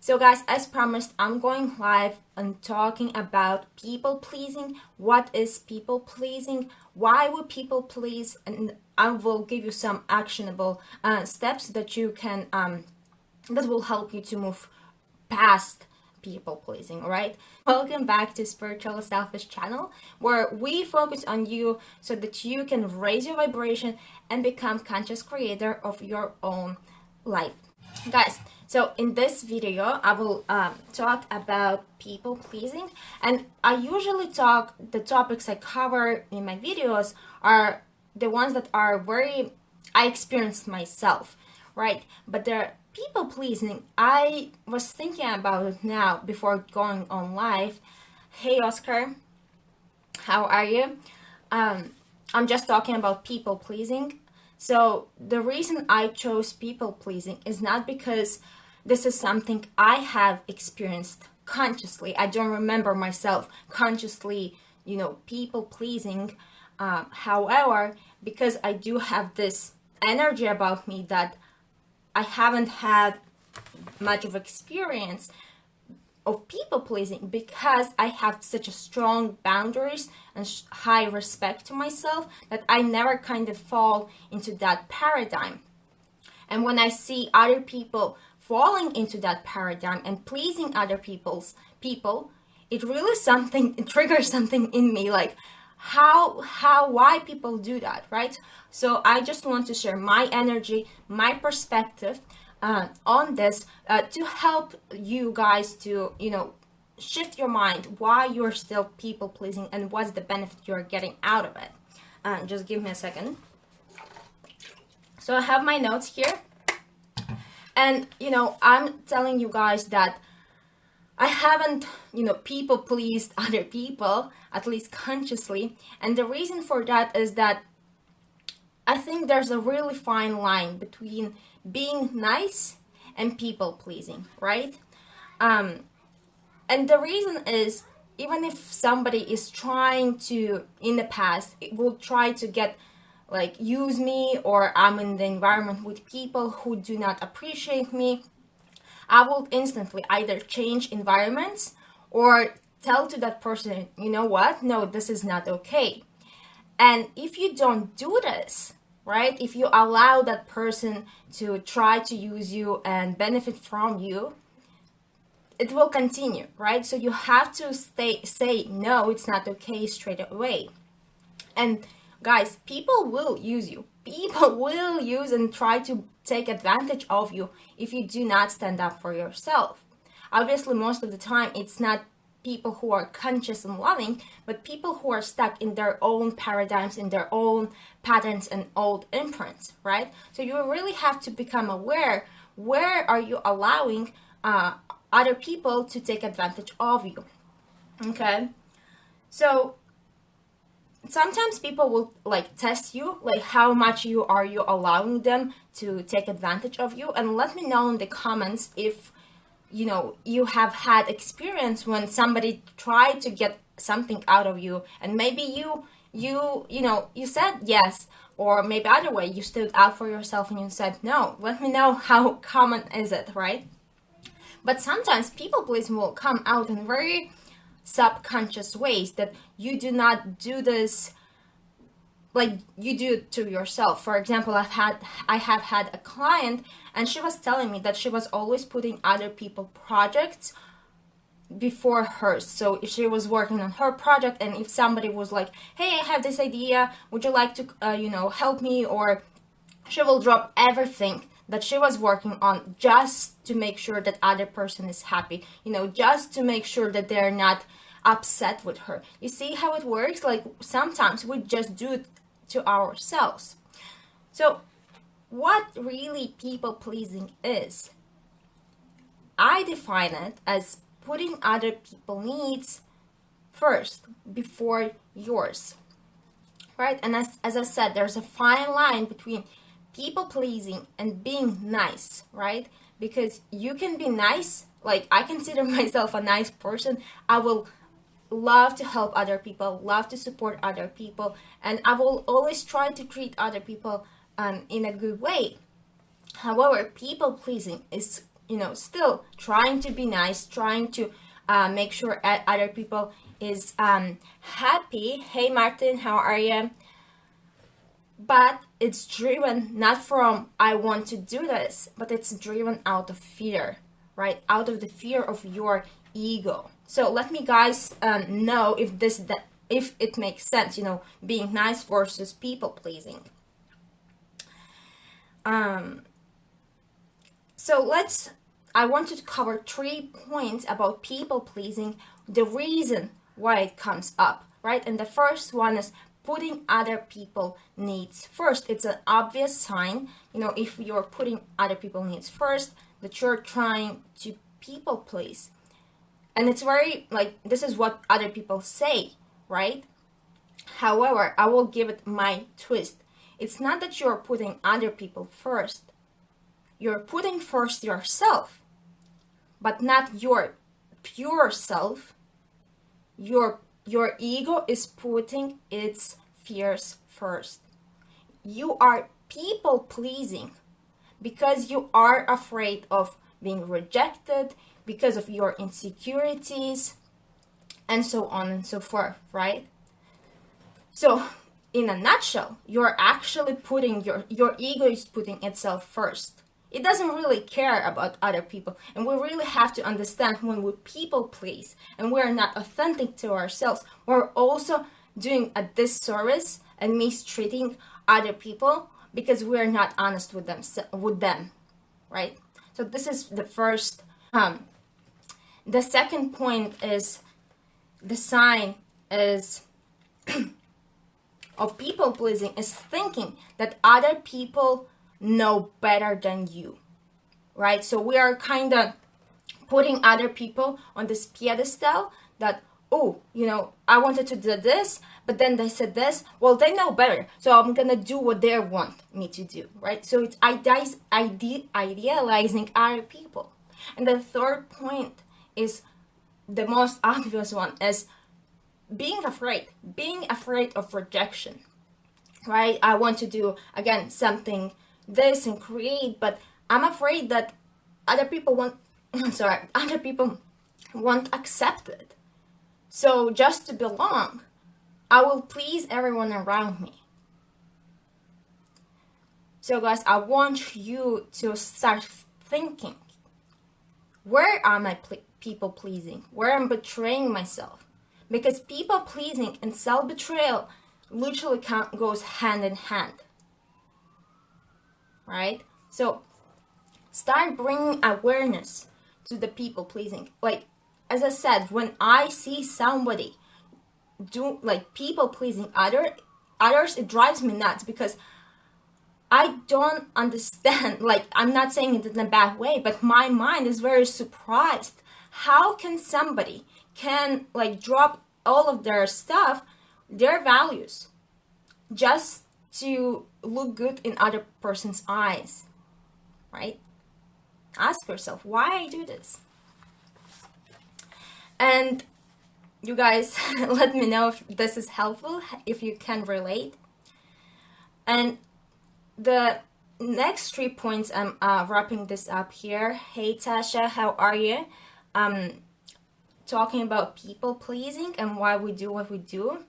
So guys, as promised, I'm going live and talking about people pleasing. What is people pleasing? Why would people please? And I will give you some actionable steps that you can that will help you to move past people pleasing. All right, welcome back to Spiritual Selfish channel, where we focus on you so that you can raise your vibration and become conscious creator of your own life. Guys, so in this video I will talk about people pleasing, and I usually talk the topics I cover in my videos are the ones that are very I experienced myself, right? But they're people pleasing. I was thinking about it now before going on live. Hey Oscar, how are you? I'm just talking about people pleasing. So the reason I chose people pleasing is not because this is something I have experienced consciously. I don't remember myself consciously, people pleasing. However, because I do have this energy about me that I haven't had much of experience of people pleasing, because I have such a strong boundaries and high respect to myself that I never kind of fall into that paradigm. And when I see other people falling into that paradigm and pleasing other people, it really it triggers something in me, like why people do that, right? So I just want to share my energy, my perspective on this to help you guys to shift your mind why you're still people pleasing and what's the benefit you're getting out of it. Just give me a second. So I have my notes here, and I'm telling you guys that I haven't people pleased other people, at least consciously, and the reason for that is that I think there's a really fine line between being nice and people pleasing, right? And the reason is, even if somebody is trying to, in the past, it will try to get use me, or I'm in the environment with people who do not appreciate me, I will instantly either change environments or tell to that person, you know what, no, this is not okay. And if you don't do this, right, if you allow that person to try to use you and benefit from you, it will continue, right? So you have to say no, it's not okay straight away. And guys, people will use you. People will use and try to take advantage of you if you do not stand up for yourself. Obviously, most of the time, it's not people who are conscious and loving, but people who are stuck in their own paradigms, in their own patterns and old imprints, right? So you really have to become aware, where are you allowing other people to take advantage of you, okay? So sometimes people will test you, how much you allowing them to take advantage of you. And let me know in the comments if you have had experience when somebody tried to get something out of you, and maybe you said yes, or maybe other way, you stood out for yourself and you said no. Let me know how common is it, right? But sometimes people pleasing will come out in very subconscious ways that you do not do this like you do it to yourself. For example, I have had a client, and she was telling me that she was always putting other people's projects before hers. So if she was working on her project, and if somebody was like, hey, I have this idea, would you like to help me, or she will drop everything that she was working on just to make sure that other person is happy, just to make sure that they're not upset with her. You see how it works? Sometimes we just do it to ourselves. So what really people pleasing is, I define it as putting other people's needs first before yours, right? And as I said, there's a fine line between people pleasing and being nice, right? Because you can be nice, I consider myself a nice person. I will love to help other people, love to support other people, and I will always try to treat other people in a good way. However, people pleasing is still trying to be nice, trying to make sure other people is happy. Hey Martin, how are you? But it's driven not from I want to do this, but it's driven out of fear, right? Out of the fear of your ego. So let me guys know if it makes sense, being nice versus people pleasing. So I wanted to cover 3 points about people pleasing, the reason why it comes up, right? And the first one is putting other people needs first. It's an obvious sign, if you're putting other people needs first, that you're trying to people please. And it's very this is what other people say, right? However, I will give it my twist. It's not that you're putting other people first. You're putting first yourself, but not your pure self. Your ego is putting its fears first. You are people pleasing because you are afraid of being rejected, because of your insecurities, and so on and so forth, right? So in a nutshell, you're actually putting your ego is putting itself first. It doesn't really care about other people. And we really have to understand when we people please and we're not authentic to ourselves, we're also doing a disservice and mistreating other people because we're not honest with them, right? So this is the first. The second point is the sign is of people pleasing is thinking that other people know better than you, right? So we are kind of putting other people on this pedestal that, I wanted to do this, but then they said this. Well, they know better, so I'm gonna do what they want me to do, right? So it's idealizing other people. And the third point is the most obvious one, is being afraid of rejection, right? I want to do again something this and create, but I'm afraid that other people won't accept it. So just to belong, I will please everyone around me. So guys, I want you to start thinking, where am I people pleasing? Where I'm betraying myself? Because people pleasing and self-betrayal literally goes hand in hand, right? So start bringing awareness to the people pleasing. As I said, when I see somebody do people pleasing others, it drives me nuts because I don't understand. I'm not saying it in a bad way, but my mind is very surprised. How can somebody can drop all of their stuff, their values, just to look good in other person's eyes, right? Ask yourself, why I do this? And you guys, let me know if this is helpful, if you can relate. And the next 3 points, I'm wrapping this up here. Hey Tasha, how are you? Talking about people pleasing and why we do what we do.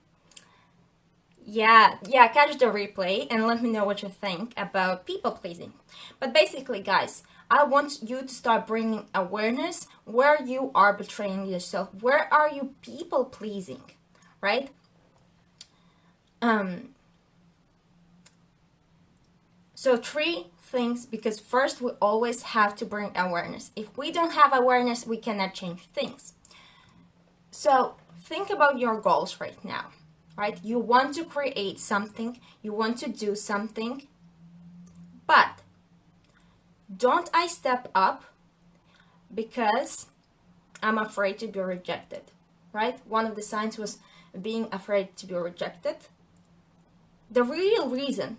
Yeah, catch the replay and let me know what you think about people pleasing. But basically, guys, I want you to start bringing awareness where you are betraying yourself. Where are you people pleasing, right? So 3 things, because first we always have to bring awareness. If we don't have awareness, we cannot change things. So think about your goals right now, right? You want to create something, you want to do something, but don't I step up because I'm afraid to be rejected, right? One of the signs was being afraid to be rejected. The real reason,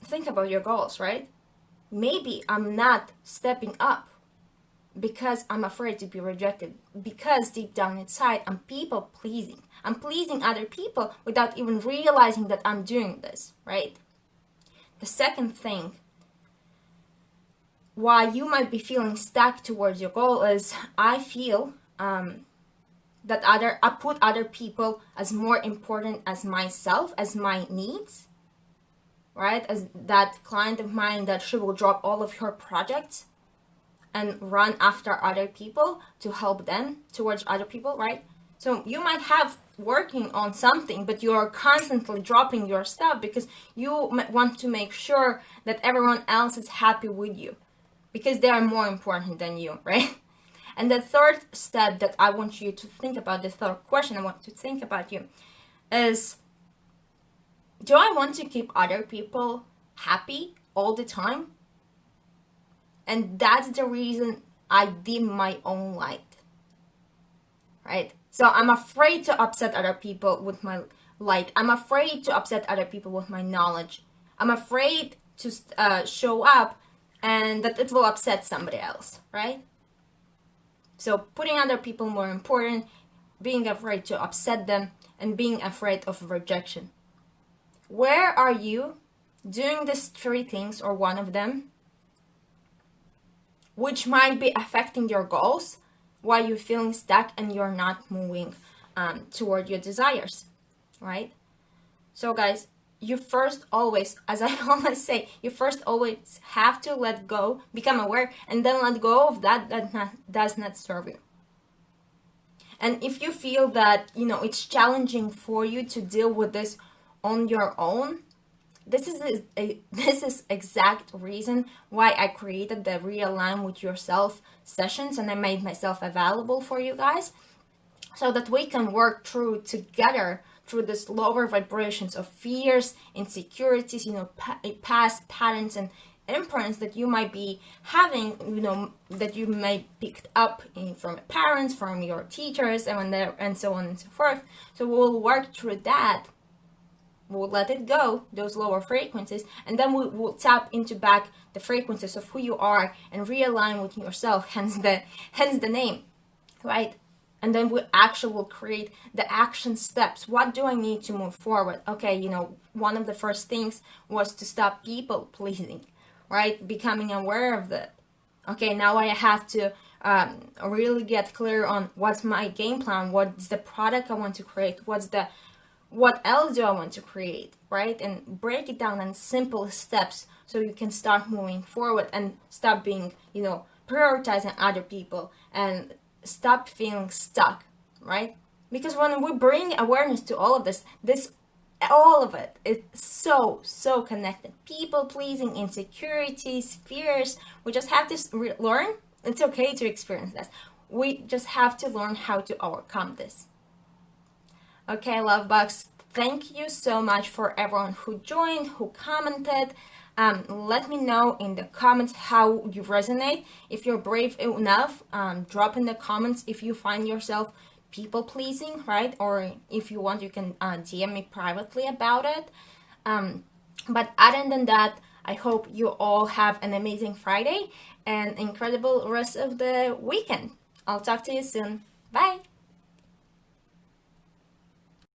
think about your goals, right? Maybe I'm not stepping up because I'm afraid to be rejected, because deep down inside I'm people pleasing. I'm pleasing other people without even realizing that I'm doing this, right? The second thing why you might be feeling stuck towards your goal is I feel that I put other people as more important as myself, as my needs, right? As that client of mine that she will drop all of her projects and run after other people to help them towards other people, right? So you might have working on something, but you're constantly dropping your stuff because you want to make sure that everyone else is happy with you because they are more important than you, right? And the third step that I want you to think about, the third question I want to think about you is, do I want to keep other people happy all the time? And that's the reason I dim my own light, right? So I'm afraid to upset other people with my light. I'm afraid to upset other people with my knowledge. I'm afraid to show up and that it will upset somebody else, right? So putting other people more important, being afraid to upset them, and being afraid of rejection. Where are you doing these three things or one of them, which might be affecting your goals while you're feeling stuck and you're not moving toward your desires, right? So guys, you first always, as I always say, you first always have to let go, become aware, and then let go of that does not serve you. And if you feel that, it's challenging for you to deal with this on your own, this is exact reason why I created the Realign with Yourself sessions, and I made myself available for you guys so that we can work through together through this lower vibrations of fears, insecurities, past patterns and imprints that you might be having, that you may picked up from your parents, from your teachers, and so on and so forth. So we'll work through that. We'll let it go, those lower frequencies, and then we'll tap into back the frequencies of who you are and realign with yourself, hence the name, right? And then we actually will create the action steps. What do I need to move forward? Okay, one of the first things was to stop people pleasing, right? Becoming aware of that. Okay, now I have to really get clear on what's my game plan, what's the product I want to create, what else do I want to create, right? And break it down in simple steps so you can start moving forward and stop being, prioritizing other people and stop feeling stuck, right? Because when we bring awareness to all of this, all of it is so connected. People pleasing, insecurities, fears. We just have to learn. It's okay to experience this. We just have to learn how to overcome this. Okay, love bugs, thank you so much for everyone who joined, who commented. Let me know in the comments how you resonate. If you're brave enough, drop in the comments if you find yourself people pleasing, right? Or if you want, you can DM me privately about it. But other than that, I hope you all have an amazing Friday and incredible rest of the weekend. I'll talk to you soon. Bye.